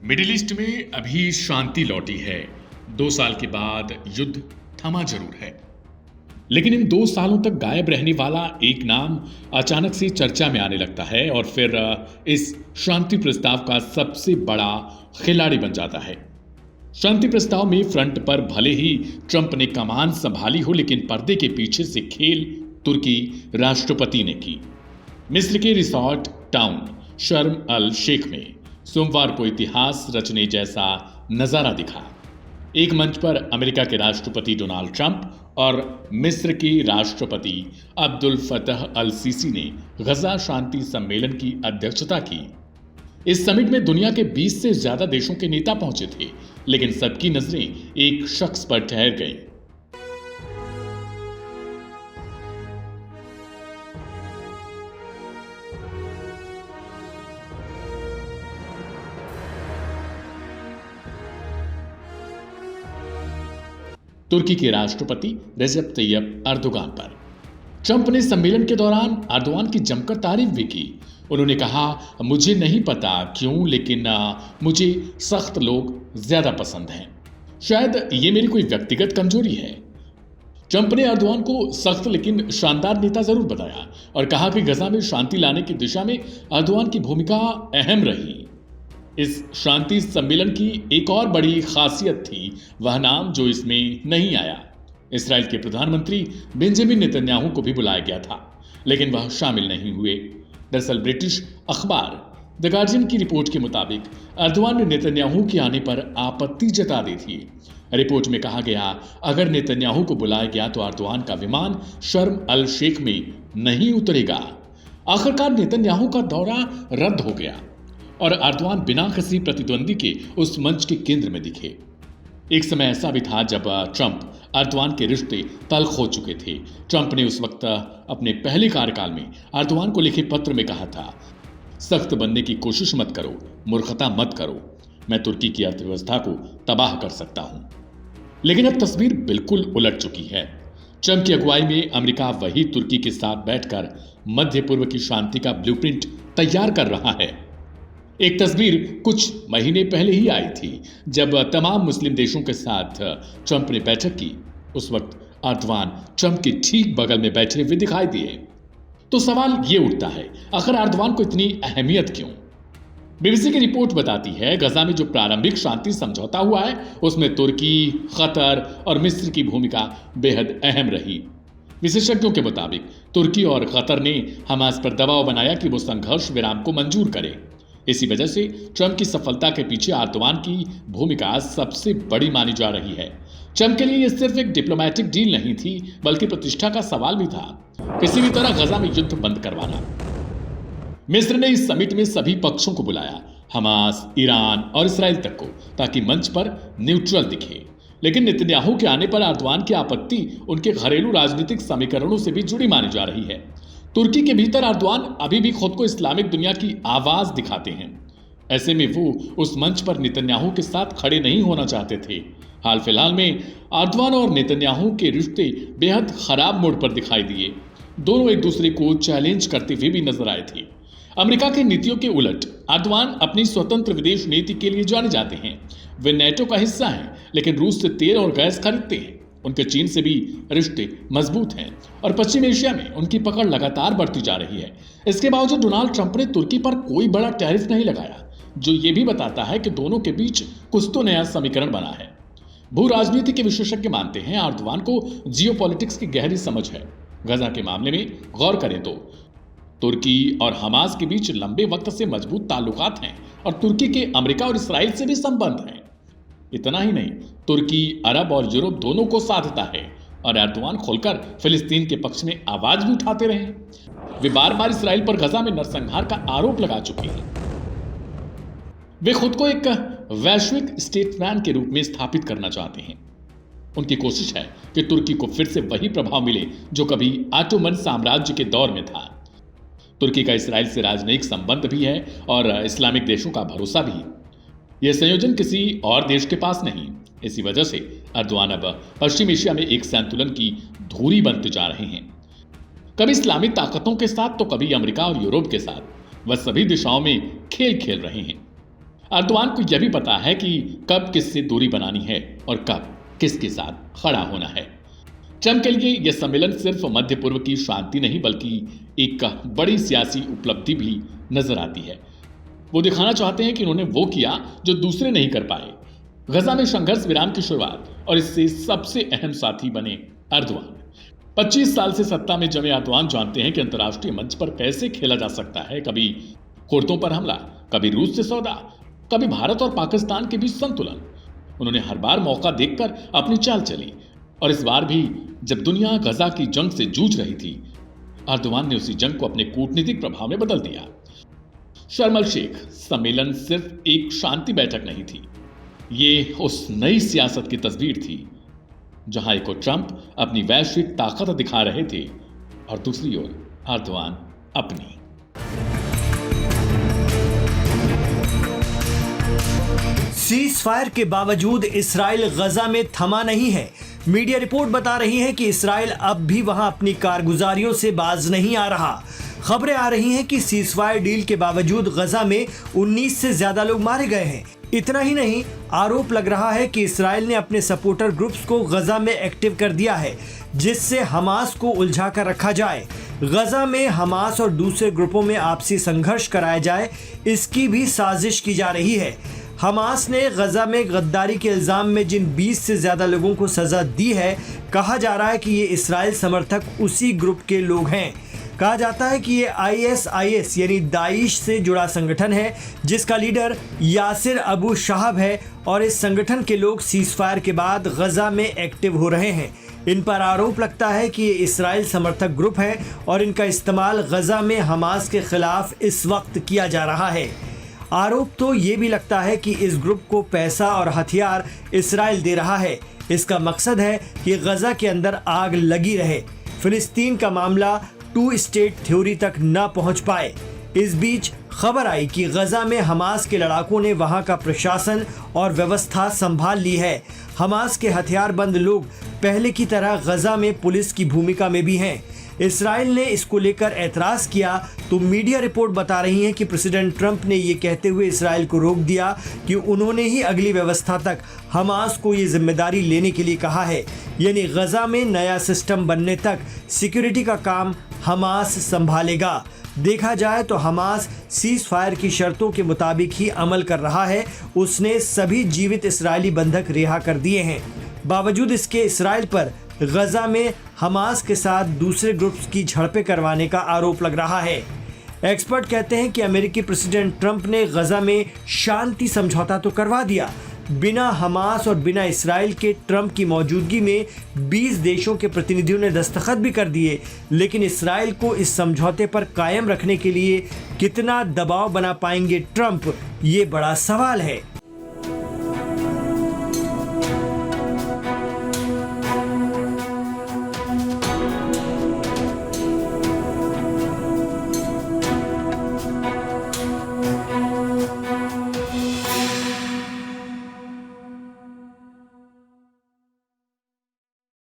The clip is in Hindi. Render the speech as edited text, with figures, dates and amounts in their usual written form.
मिडिल ईस्ट में अभी शांति लौटी है। 2 साल के बाद युद्ध थमा जरूर है, लेकिन इन 2 सालों तक गायब रहने वाला एक नाम अचानक से चर्चा में आने लगता है और फिर इस शांति प्रस्ताव का सबसे बड़ा खिलाड़ी बन जाता है। शांति प्रस्ताव में फ्रंट पर भले ही ट्रंप ने कमान संभाली हो, लेकिन पर्दे के पीछे से खेल तुर्की राष्ट्रपति ने की। मिस्र के रिसोर्ट टाउन शर्म अल शेख में सोमवार को इतिहास रचने जैसा नजारा दिखा। एक मंच पर अमेरिका के राष्ट्रपति डोनाल्ड ट्रंप और मिस्र के राष्ट्रपति अब्दुल फतह अल सीसी ने गजा शांति सम्मेलन की अध्यक्षता की। इस समिट में दुनिया के 20 से ज्यादा देशों के नेता पहुंचे थे, लेकिन सबकी नजरें एक शख्स पर ठहर गईं। तुर्की के राष्ट्रपति रेजेप तैयब अर्दोगान पर। ट्रंप ने सम्मेलन के दौरान अर्दोगान की जमकर तारीफ भी की। उन्होंने कहा, मुझे नहीं पता क्यों, लेकिन मुझे सख्त लोग ज्यादा पसंद हैं। शायद ये मेरी कोई व्यक्तिगत कमजोरी है। ट्रंप ने अर्दोगान को सख्त लेकिन शानदार नेता जरूर बताया और कहा कि गजा में शांति लाने की दिशा में अर्दोगान की भूमिका अहम रही। इस शांति सम्मेलन की एक और बड़ी खासियत थी वह नाम जो इसमें नहीं आया। इस्राएल के प्रधानमंत्री बेंजामिन नेतन्याहू को भी बुलाया गया था, लेकिन वह शामिल नहीं हुए। दरअसल ब्रिटिश अखबार द गार्जियन की रिपोर्ट के मुताबिक अर्दोगान ने नेतन्याहू के आने पर आपत्ति जता दी थी। रिपोर्ट में कहा गया, अगर नेतन्याहू को बुलाया गया तो अर्दोगान का विमान शर्म अल शेख में नहीं उतरेगा। आखिरकार नेतन्याहू का दौरा रद्द हो गया और अर्दोगान बिना किसी प्रतिद्वंदी के उस मंच के केंद्र में दिखे। एक समय ऐसा भी था जब ट्रंप अर्दोगान के रिश्ते तल्ख हो चुके थे। ट्रंप ने उस वक्त अपने पहले कार्यकाल में अर्दोगान को लिखे पत्र में कहा था, सख्त बनने की कोशिश मत करो, मूर्खता मत करो, मैं तुर्की की अर्थव्यवस्था को तबाह कर सकता हूं। लेकिन अब तस्वीर बिल्कुल उलट चुकी है। ट्रंप की अगुवाई में अमेरिका वही तुर्की के साथ बैठकर मध्य पूर्व की शांति का ब्लूप्रिंट तैयार कर रहा है। एक तस्वीर कुछ महीने पहले ही आई थी जब तमाम मुस्लिम देशों के साथ ट्रंप ने बैठक की। उस वक्त अर्दोगान ट्रंप के ठीक बगल में बैठे हुए दिखाई दिए। तो सवाल ये उठता है, आखिर अर्दोगान को इतनी अहमियत क्यों? बीबीसी की रिपोर्ट बताती है, गजा में जो प्रारंभिक शांति समझौता हुआ है उसमें तुर्की, कतर और मिस्र की भूमिका बेहद अहम रही। विशेषज्ञों के मुताबिक तुर्की और कतर ने हमास पर दबाव बनाया कि वो संघर्ष विराम को मंजूर करे। इसी वजह से ट्रंप की सफलता के पीछे अर्दोगान की भूमिका सबसे बड़ी मानी जा रही है। ट्रंप के लिए यह सिर्फ एक डिप्लोमैटिक डील नहीं थी, बल्कि प्रतिष्ठा का सवाल भी था। किसी भी तरह गजा में युद्ध बंद करवाना। मिस्र ने इस समिट में सभी पक्षों को बुलाया, हमास, ईरान और इसराइल तक को, ताकि मंच पर न्यूट्रल दिखे। लेकिन नेतन्याहू के आने पर अर्दोगान की आपत्ति उनके घरेलू राजनीतिक समीकरणों से भी जुड़ी मानी जा रही है। तुर्की के भीतर अर्दोगान अभी भी खुद को इस्लामिक दुनिया की आवाज दिखाते हैं। ऐसे में वो उस मंच पर नेतन्याहू के साथ खड़े नहीं होना चाहते थे। हाल फिलहाल में अर्दोगान और नेतन्याहू के रिश्ते बेहद खराब मोड़ पर दिखाई दिए। दोनों एक दूसरे को चैलेंज करते हुए भी नजर आए थे। अमेरिका की नीतियों के उलट अर्दोगान अपनी स्वतंत्र विदेश नीति के लिए जाने जाते हैं। वे नेटो का हिस्सा हैं, लेकिन रूस से तेल और गैस खरीदते हैं। उनके चीन से भी रिश्ते मजबूत हैं और पश्चिम एशिया में उनकी पकड़ लगातार बढ़ती जा रही है। इसके बावजूद डोनाल्ड ट्रंप ने तुर्की पर कोई बड़ा टैरिफ नहीं लगाया, जो ये भी बताता है कि दोनों के बीच कुछ तो नया समीकरण बना है। भू राजनीति के विशेषज्ञ मानते हैं अर्दोगान को जियोपॉलिटिक्स की गहरी समझ है। गजा के मामले में गौर करें तो तुर्की और हमास के बीच लंबे वक्त से मजबूत ताल्लुकात हैं और तुर्की के अमेरिका और इसराइल से भी संबंध हैं। इतना ही नहीं, तुर्की अरब और यूरोप दोनों को साधता है और अर्दोगान खुलकर फिलिस्तीन के पक्ष में आवाज भी उठाते रहे। वे बार बार इसराइल पर गजा में नरसंहार का आरोप लगा चुके हैं। वे खुद को एक वैश्विक स्टेटमैन के रूप में स्थापित करना चाहते हैं। उनकी कोशिश है कि तुर्की को फिर से वही प्रभाव मिले जो कभी ऑटोमन साम्राज्य के दौर में था। तुर्की का इसराइल से राजनयिक संबंध भी है और इस्लामिक देशों का भरोसा भी। यह संयोजन किसी और देश के पास नहीं। इसी वजह से अर्दोगान अब पश्चिम एशिया में एक संतुलन की धुरी बनते जा रहे हैं। कभी इस्लामिक ताकतों के साथ तो कभी अमेरिका और यूरोप के साथ। वह सभी दिशाओं में खेल खेल रहे हैं। अर्दवान को यह भी पता है कि कब किससे दूरी बनानी है और कब किसके साथ खड़ा होना है। ट्रंप के लिए यह सम्मेलन सिर्फ मध्य पूर्व की शांति नहीं बल्कि एक बड़ी सियासी उपलब्धि भी नजर आती है। वो दिखाना चाहते हैं कि उन्होंने वो किया जो दूसरे नहीं कर पाए। गजा में संघर्ष विराम की शुरुआत और इससे सबसे अहम साथी बने अर्दवान। 25 साल से सत्ता में जमे अर्दवान जानते हैं कि अंतर्राष्ट्रीय मंच पर कैसे खेला जा सकता है। कभी कुर्दों पर हमला, कभी रूस से सौदा, कभी भारत और पाकिस्तान के बीच संतुलन। उन्होंने हर बार मौका देखकर अपनी चाल चली और इस बार भी जब दुनिया गजा की जंग से जूझ रही थी, अर्दवान ने उसी जंग को अपने कूटनीतिक प्रभाव में बदल दिया। शर्म अल शेख सम्मेलन सिर्फ एक शांति बैठक नहीं थी, ये उस नई सियासत की तस्वीर थी जहां एक ओर ट्रंप अपनी वैश्विक ताकत दिखा रहे थे और दूसरी ओर अर्दवान अपनी। सीज फायर के बावजूद इसराइल गजा में थमा नहीं है। मीडिया रिपोर्ट बता रही है कि इसराइल अब भी वहां अपनी कारगुजारियों से बाज नहीं आ रहा। खबरें आ रही हैं कि सीज फायर डील के बावजूद गजा में 19 से ज्यादा लोग मारे गए हैं। इतना ही नहीं, आरोप लग रहा है कि इसराइल ने अपने सपोर्टर ग्रुप्स को गजा में एक्टिव कर दिया है जिससे हमास को उलझा कर रखा जाए। गजा में हमास और दूसरे ग्रुपों में आपसी संघर्ष कराया जाए, इसकी भी साजिश की जा रही है। हमास ने गजा में गद्दारी के इल्जाम में जिन 20 से ज्यादा लोगों को सजा दी है, कहा जा रहा है कि ये इसराइल समर्थक उसी ग्रुप के लोग हैं। कहा जाता है कि ये ISIS यानी दाइश से जुड़ा संगठन है जिसका लीडर यासिर अबू शाहब है और इस संगठन के लोग सीजफायर के बाद गजा में एक्टिव हो रहे हैं। इन पर आरोप लगता है कि ये इसराइल समर्थक ग्रुप है और इनका इस्तेमाल गजा में हमास के खिलाफ इस वक्त किया जा रहा है। आरोप तो ये भी लगता है कि इस ग्रुप को पैसा और हथियार इसराइल दे रहा है। इसका मकसद है कि गजा के अंदर आग लगी रहे, फिलिस्तीन का मामला 2 स्टेट थ्योरी तक न पहुंच पाए। इस बीच खबर आई कि गजा में हमास के लड़ाकों ने वहां का प्रशासन और व्यवस्था संभाल ली है। हमास के हथियारबंद लोग पहले की तरह गजा में पुलिस की भूमिका में भी हैं। इसराइल ने इसको लेकर एतराज़ किया तो मीडिया रिपोर्ट बता रही है कि प्रेसिडेंट ट्रंप ने ये कहते हुए इसराइल को रोक दिया कि उन्होंने ही अगली व्यवस्था तक हमास को ये जिम्मेदारी लेने के लिए कहा है, यानी गजा में नया सिस्टम बनने तक सिक्योरिटी का काम हमास संभालेगा। देखा जाए तो हमास सीज फायर की शर्तों के मुताबिक ही अमल कर रहा है। उसने सभी जीवित इस्राएली बंधक रिहा कर दिए हैं। बावजूद इसके इसराइल पर गजा में हमास के साथ दूसरे ग्रुप्स की झड़पें करवाने का आरोप लग रहा है। एक्सपर्ट कहते हैं कि अमेरिकी प्रेसिडेंट ट्रंप ने गजा में शांति समझौता तो करवा दिया, बिना हमास और बिना इसराइल के ट्रंप की मौजूदगी में 20 देशों के प्रतिनिधियों ने दस्तखत भी कर दिए, लेकिन इसराइल को इस समझौते पर कायम रखने के लिए कितना दबाव बना पाएंगे ट्रंप, ये बड़ा सवाल है।